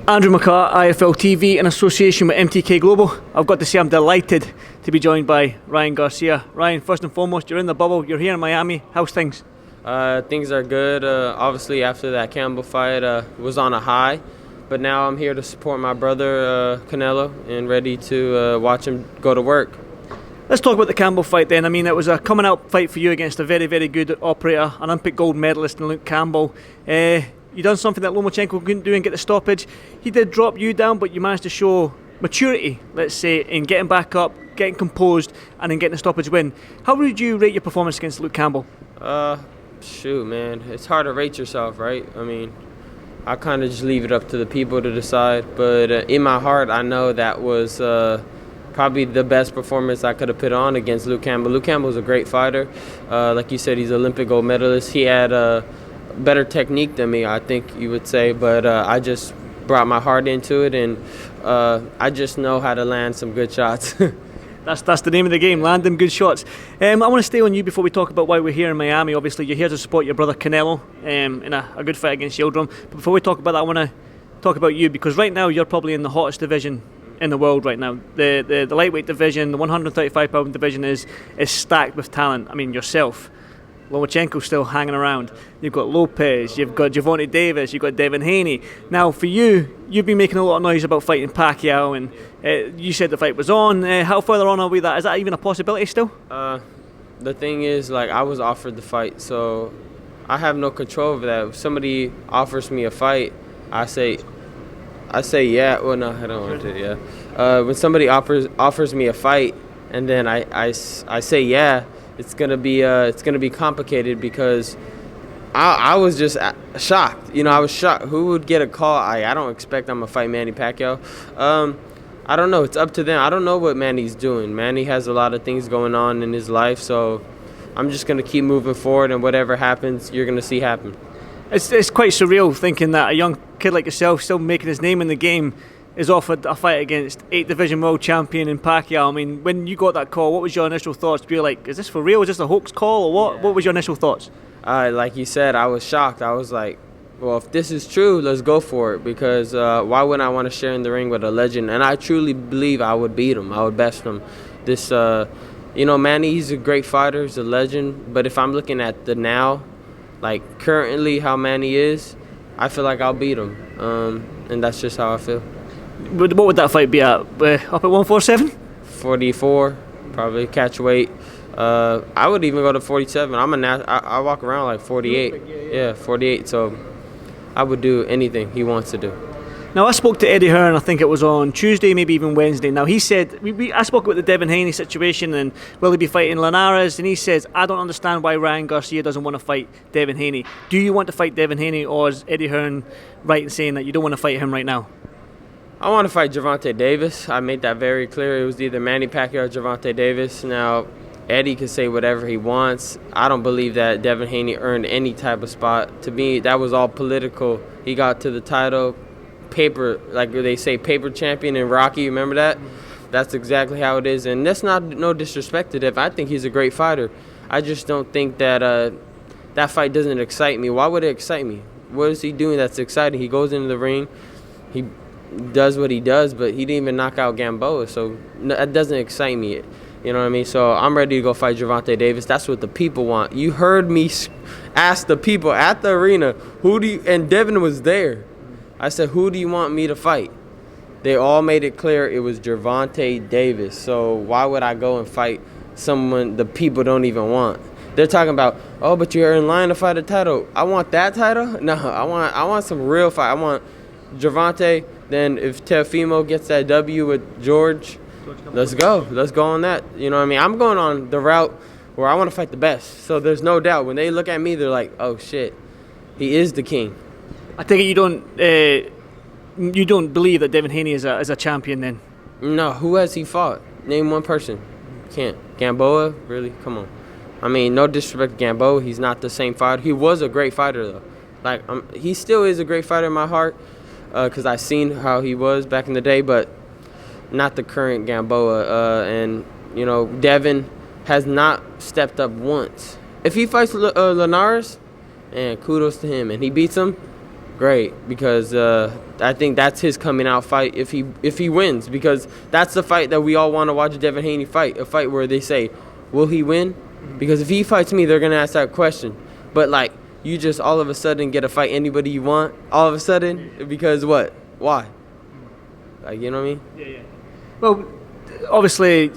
Andrew McCART, IFL TV, in association with MTK Global. I've got to say I'm delighted to be joined by Ryan Garcia. Ryan, first and foremost, you're in the bubble, you're here in Miami. How's things? Things are good. Obviously, after that Campbell fight, was on a high. But now I'm here to support my brother, Canelo, and ready to watch him go to work. Let's talk about the Campbell fight then. I mean, it was a coming out fight for you against a very, very good operator, an Olympic gold medalist in Luke Campbell. You done something that Lomachenko couldn't do and get the stoppage. He did drop you down, but you managed to show maturity, let's say, in getting back up, getting composed, and then getting a stoppage win. How would you rate your performance against Luke Campbell? Shoot, man. It's hard to rate yourself, right? I mean, I kind of just leave it up to the people to decide. But in my heart, I know that was probably the best performance I could have put on against Luke Campbell. Luke Campbell's a great fighter. Like you said, he's an Olympic gold medalist. He had better technique than me, I think you would say, but I just brought my heart into it, and I just know how to land some good shots. That's the name of the game, land them good shots. I want to stay on you before we talk about why we're here in Miami. Obviously, you're here to support your brother Canelo in a good fight against Yildirim. But before we talk about that, I want to talk about you, because right now you're probably in the hottest division in the world right now. The lightweight division, the 135-pound division is stacked with talent. I mean, yourself, Lomachenko's still hanging around. You've got Lopez, you've got Gervonta Davis, you've got Devin Haney. Now, for you, you've been making a lot of noise about fighting Pacquiao, and you said the fight was on. How further on are we that? Is that even a possibility still? The thing is, like, I was offered the fight, so I have no control over that. If somebody offers me a fight, I say yeah. Well, no, I don't want to. Yeah. When somebody offers me a fight, and then I say yeah, it's gonna be complicated, because I was just shocked. I was shocked. Who would get a call? I don't expect I'm gonna fight Manny Pacquiao. I don't know. It's up to them. I don't know what Manny's doing. Manny has a lot of things going on in his life, so I'm just gonna keep moving forward, and whatever happens, you're gonna see happen. It's quite surreal thinking that a young kid like yourself, still making his name in the game, is offered a fight against 8th division world champion in Pacquiao. I mean, when you got that call, what was your initial thoughts? Were you like, is this for real? Is this a hoax call, or what? Yeah. What was your initial thoughts? Like you said, I was shocked. I was like, well, if this is true, let's go for it, because why wouldn't I want to share in the ring with a legend? And I truly believe I would beat him. I would best him. Manny, he's a great fighter. He's a legend. But if I'm looking at the now, like currently how Manny is, I feel like I'll beat him. And that's just how I feel. What would that fight be at? Up at 147? 44, probably catch weight. I would even go to 47. I walk around like 48. Yeah, 48. So I would do anything he wants to do. Now, I spoke to Eddie Hearn, I think it was on Tuesday, maybe even Wednesday. Now, he said, I spoke about the Devin Haney situation and will he be fighting Linares, and he says, I don't understand why Ryan Garcia doesn't want to fight Devin Haney. Do you want to fight Devin Haney, or is Eddie Hearn right in saying that you don't want to fight him right now? I want to fight Gervonta Davis. I made that very clear. It was either Manny Pacquiao or Gervonta Davis. Now, Eddie can say whatever he wants. I don't believe that Devin Haney earned any type of spot. To me, that was all political. He got to the title, paper, like they say, paper champion in Rocky. Remember that? That's exactly how it is. And that's not no disrespect to Devin. I think he's a great fighter. I just don't think that that fight doesn't excite me. Why would it excite me? What is he doing that's exciting? He goes into the ring. He does what he does, but he didn't even knock out Gamboa, so that doesn't excite me. You know what I mean? So I'm ready to go fight Gervonta Davis. That's what the people want. You heard me ask the people at the arena, and Devin was there. I said, who do you want me to fight? They all made it clear it was Gervonta Davis. So why would I go and fight someone the people don't even want? They're talking about, oh, but you're in line to fight a title. I want that title? No, I want some real fight. I want Gervonta. Then if Teofimo gets that W with George, let's go. Let's go on that. You know what I mean? I'm going on the route where I want to fight the best. So there's no doubt. When they look at me, they're like, oh, shit, he is the king. I take it you don't believe that Devin Haney is a champion then? No. Who has he fought? Name one person. Can't. Gamboa? Really? Come on. I mean, no disrespect to Gamboa. He's not the same fighter. He was a great fighter, though. Like, he still is a great fighter in my heart, because I seen how he was back in the day, but not the current Gamboa. And, Devin has not stepped up once. If he fights Linares, and kudos to him, and he beats him, great, because I think that's his coming out fight if he wins, because that's the fight that we all want to watch Devin Haney fight, a fight where they say, will he win? Because if he fights me, they're going to ask that question. But, like, you just all of a sudden get to fight anybody you want all of a sudden, because what? Why? Like, you know what I mean? Yeah. Well, obviously,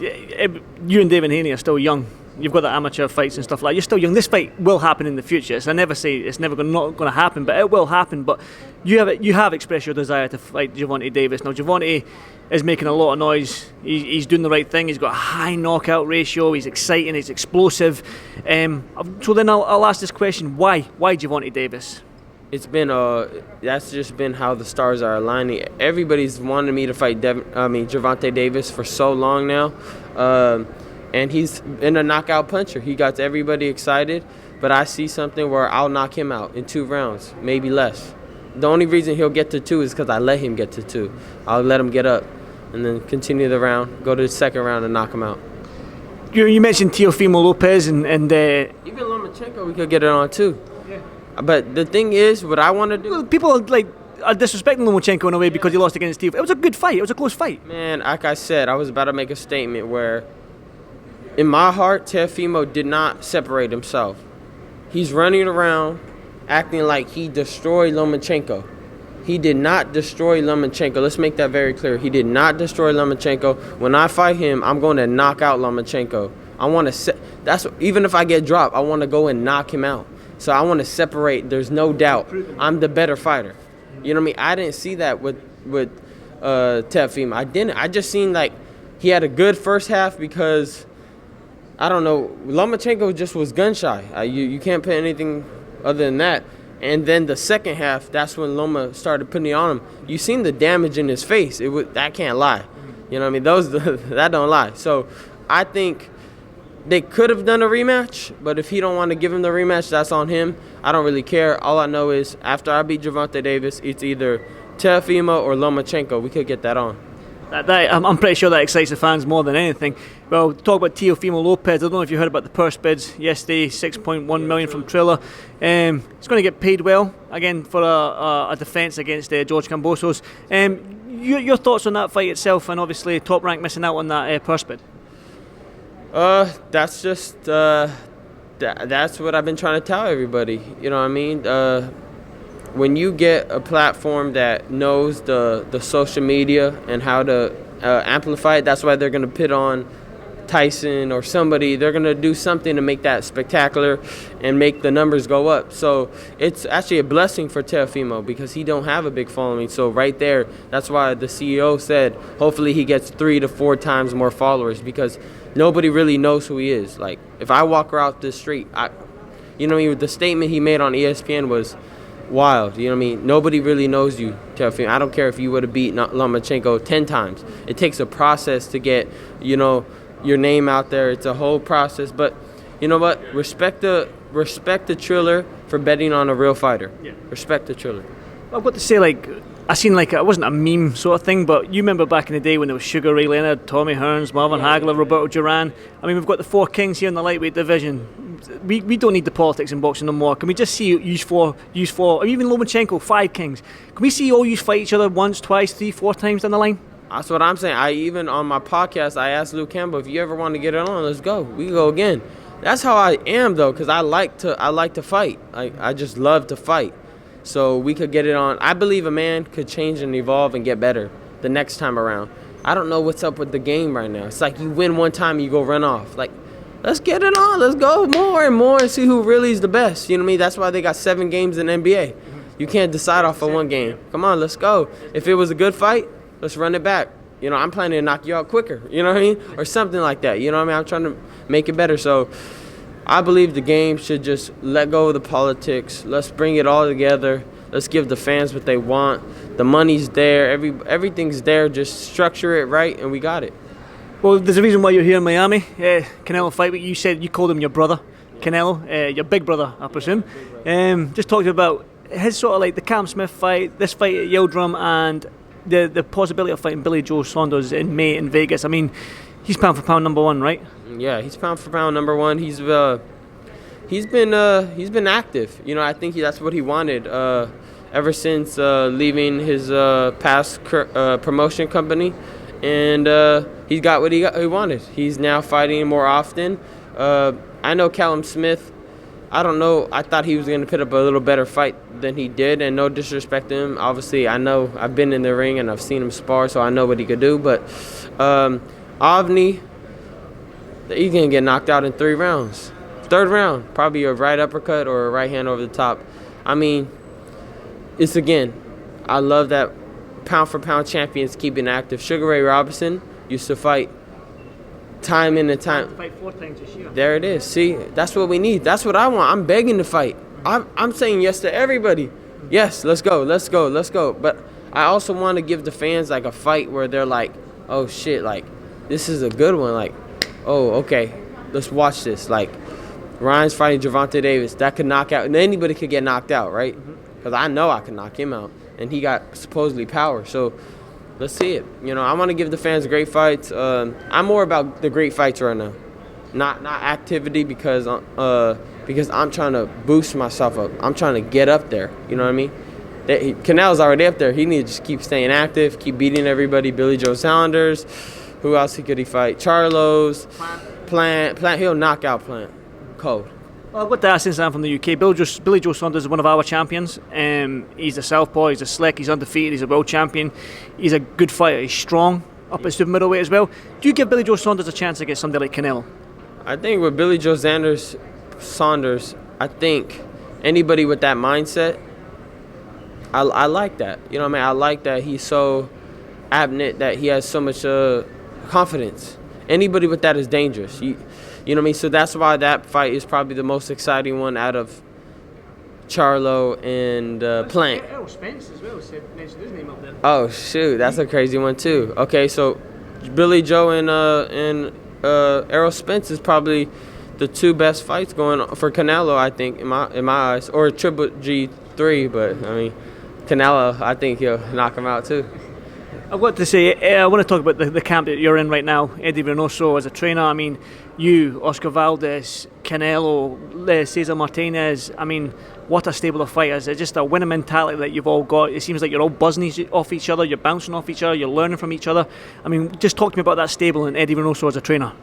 you and Devin Haney are still young. You've got the amateur fights and stuff like that. You're still young. This fight will happen in the future. So I never say it's never not going to happen, but it will happen. But you have expressed your desire to fight Gervonta Davis. Now, Gervonta is making a lot of noise. He's doing the right thing. He's got a high knockout ratio. He's exciting. He's explosive. So then I'll ask this question: Why Gervonta Davis? It's been that's just been how the stars are aligning. Everybody's wanted me to fight Gervonta Davis for so long now. And he's been a knockout puncher. He got everybody excited, but I see something where I'll knock him out in 2 rounds, maybe less. The only reason he'll get to 2 is because I let him get to 2. I'll let him get up and then continue the round, go to the second round and knock him out. You mentioned Teofimo Lopez and even Lomachenko we could get it on too. Yeah. But the thing is, what I want to do... People are disrespecting Lomachenko in a way because he lost against Teofimo. It was a good fight. It was a close fight. Man, like I said, I was about to make a statement where... In my heart, Teofimo did not separate himself. He's running around acting like he destroyed Lomachenko. He did not destroy Lomachenko. Let's make that very clear. He did not destroy Lomachenko. When I fight him, I'm going to knock out Lomachenko. I want to even if I get dropped, I want to go and knock him out. So I want to separate. There's no doubt. I'm the better fighter. You know what I mean? I didn't see that with Teofimo. I didn't. I just seen like he had a good first half because I don't know. Lomachenko just was gun shy. You can't put anything other than that. And then the second half, that's when Loma started putting it on him. You seen the damage in his face. That can't lie. You know what I mean? That don't lie. So I think they could have done a rematch, but if he don't want to give him the rematch, that's on him. I don't really care. All I know is after I beat Gervonta Davis, it's either Teofimo or Lomachenko. We could get that on. I'm pretty sure that excites the fans more than anything. Well, talk about Teofimo Lopez. I don't know if you heard about the purse bids yesterday, $6.1 million from Triller. He's going to get paid well again for a defence against George Kambosos. Your thoughts on that fight itself, and obviously Top Rank missing out on that purse bid? That's just that's what I've been trying to tell everybody. You know what I mean? When you get a platform that knows the social media and how to amplify it, that's why they're going to put on Tyson or somebody. They're going to do something to make that spectacular and make the numbers go up. So it's actually a blessing for Teofimo because he don't have a big following. So right there, that's why the CEO said hopefully he gets 3 to 4 times more followers because nobody really knows who he is. Like if I walk around the street, the statement he made on ESPN was wild. You know what I mean? Nobody really knows you, Teofimo. I don't care if you would have beat Lomachenko 10 times. It takes a process to get, your name out there. It's a whole process. But you know what? Respect the Triller for betting on a real fighter. Yeah. Respect the Triller. I've got to say, I seen it wasn't a meme sort of thing, but you remember back in the day when there was Sugar Ray Leonard, Tommy Hearns, Marvin Hagler, Roberto Duran. I mean, we've got the 4 kings here in the lightweight division. We don't need the politics in boxing no more. Can we just see you four, or even Lomachenko, 5 kings? Can we see all you fight each other once, twice, 3, 4 times down the line? That's what I'm saying. Even on my podcast, I asked Luke Campbell, if you ever want to get it on, let's go. We can go again. That's how I am though, because I like to fight. I just love to fight. So we could get it on. I believe a man could change and evolve and get better the next time around. I don't know what's up with the game right now. It's like you win one time, you go run off. Like, let's get it on. Let's go more and more and see who really is the best. You know what I mean? That's why they got 7 games in NBA. You can't decide off of one game. Come on, let's go. If it was a good fight, let's run it back. I'm planning to knock you out quicker. You know what I mean? Or something like that. You know what I mean? I'm trying to make it better. So I believe the game should just let go of the politics. Let's bring it all together. Let's give the fans what they want. The money's there. Everything's there. Just structure it right, and we got it. Well, there's a reason why you're here in Miami. Canelo Fight Week. You said you called him your brother, Canelo, your big brother, I presume. Just talking about his sort of the Cam Smith fight, this fight at Yildirim, and the possibility of fighting Billy Joe Saunders in May in Vegas. I mean, he's pound for pound number 1, right? Yeah, he's pound for pound number 1. He's been active. I think that's what he wanted. ever since leaving his past promotion company, and he's got what he wanted. He's now fighting more often. I know Callum Smith. I don't know. I thought he was going to put up a little better fight than he did, and no disrespect to him. Obviously, I know I've been in the ring and I've seen him spar, so I know what he could do. But Avni, he can get knocked out in 3 rounds. 3rd round, probably a right uppercut or a right hand over the top. I mean, it's again, I love that pound-for-pound champions keeping active. Sugar Ray Robinson used to fight time in and time. Fight 4 times this year. There it is. See, that's what we need. That's what I want. I'm begging to fight. I'm saying yes to everybody. Yes, let's go, let's go, let's go. But I also want to give the fans like a fight where they're like, oh shit, like this is a good one. Like, oh okay, let's watch this. Like Ryan's fighting Gervonta Davis. That could knock out, and anybody could get knocked out, right? Because I know I could knock him out, and he got supposedly power. So let's see it. You know, I want to give the fans great fights. I'm more about the great fights right now, not activity because I'm trying to boost myself up. I'm trying to get up there. You know what I mean? Canelo's already up there. He needs to just keep staying active, keep beating everybody. Billy Joe Saunders. Who else could he fight? Charlos. Plant. He'll knock out Plant. Cold. Well, I've got to ask since I'm from the UK. Billy Joe Saunders is one of our champions. He's a southpaw, he's a slick, he's undefeated, he's a world champion. He's a good fighter, he's strong up at super middleweight as well. Do you give Billy Joe Saunders a chance against somebody like Canelo? I think with Billy Joe Saunders, I think anybody with that mindset, I like that. You know what I mean? I like that he's so abnett, that he has so much confidence. Anybody with that is dangerous. You know what I mean? So that's why that fight is probably the most exciting one out of Charlo and Plant. Errol Spence as well mentioned his name up there. Oh, shoot. That's a crazy one, too. Okay, so Billy Joe and Errol Spence is probably the 2 best fights going on for Canelo, I think, in my eyes. Or Triple G3, but, I mean, Canelo, I think he'll knock him out, too. I've got to say, I want to talk about the camp that you're in right now. Eddie Reynoso as a trainer. I mean, you, Oscar Valdez, Canelo, Cesar Martinez. I mean, what a stable of fighters. It's just a winning mentality that you've all got. It seems like you're all buzzing off each other. You're bouncing off each other. You're learning from each other. I mean, just talk to me about that stable and Eddie Reynoso as a trainer.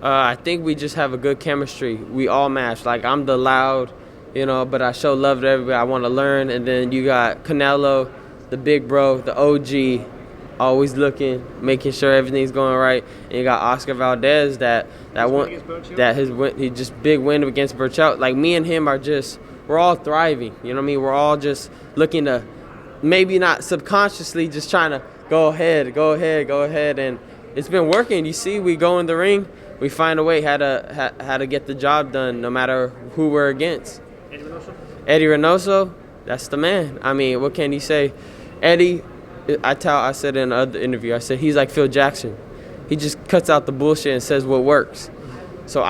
I think we just have a good chemistry. We all match. Like, I'm the loud, but I show love to everybody. I want to learn. And then you got Canelo, the big bro, the OG, always looking, making sure everything's going right. And you got Oscar Valdez he just big win against Burchell. Like, me and him we're all thriving. You know what I mean? We're all just looking to, maybe not subconsciously, just trying to go ahead. And it's been working. You see, we go in the ring, we find a way how to get the job done, no matter who we're against. Eddie Reynoso, that's the man. I mean, what can he say? Eddie, I said in another interview, I said he's like Phil Jackson. He just cuts out the bullshit and says what works. So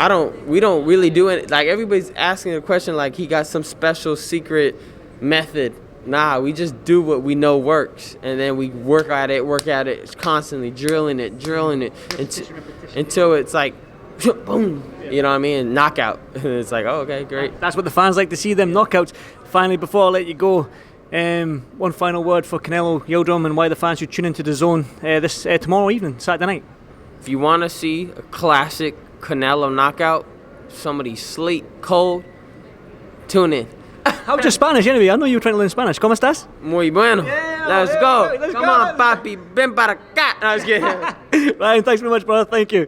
we don't really do it. Like, everybody's asking a question like he got some special secret method. Nah, we just do what we know works, and then we work at it constantly, drilling it until it's like, boom. You know what I mean? Knockout. It's like, oh, okay, great. That's what the fans like to see, them knockouts. Finally, before I let you go, one final word for Canelo Yildirim and why the fans should tune into DAZN this tomorrow evening, Saturday night. If you want to see a classic Canelo knockout, somebody sleep cold, tune in. How's your Spanish anyway? I know you were trying to learn Spanish. ¿Cómo estás? Muy bueno. Yeah, let's go. Come on, papi. Ven para acá. No, I was kidding. Ryan, thanks very much, brother. Thank you.